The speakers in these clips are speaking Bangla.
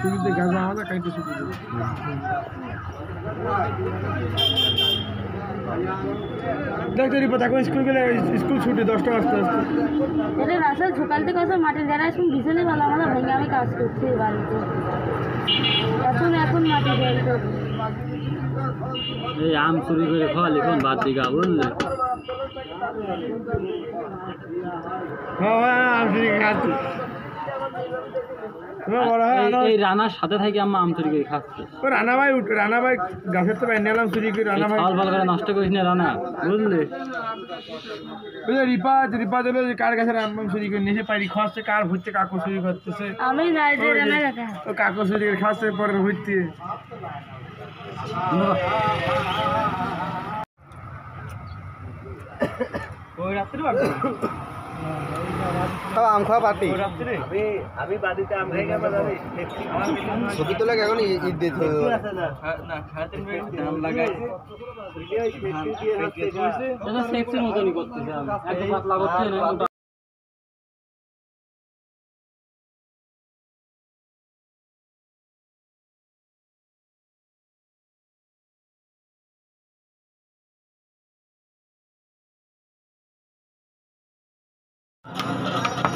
চুরিতে গাঁজা আমাদের খাইতে শুরু করে। দেখতে রিপোর্ট এখন স্কুল গেলে স্কুল ছুটি 10টা বাজতে আসতে। এটা রাস্তায় সকাল থেকে আসলে মাঠে যারা এখন বিছানে ভালো আমরা ভেঙে আমি কাজ করছি বাড়িতে এখন মাঠে যাই তো এই আম চুরি করে খাওয়ালি কোন বাদ দিঘা বুঝলে আম চুরি খাচ্ছি এই রানার সাথে থাকি আম্মা আম চুরি করে খাচ্ছে রানা ভাই গাছের তো প্যান্ডেলাম চুরি করে রানা ভাই ফল করে নষ্ট করিস না রানা বুঝলি রিপা দিল যে কার গাছের আম চুরি করে নিয়ে পারি খাচ্ছে কার হচ্ছে কাকু চুরি করতেছে আমি যাই যে রানা দেখা তো কাকু চুরি করে খাচ্ছে পরে হইতে ওই রাত্রে আম খাওয়া পার্টি আমি বাড়িতে আম খাই গেলাম ছবি তোলা এখন ঈদ দিত সেক্সির মতনই করতেছে একদম পাতলা করছে না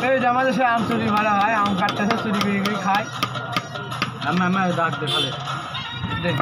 এই যে আমাদের সে আম চুরি মারা হয় আম কাটতেছে চুরি করে খায় ডাক দে খালে দেখ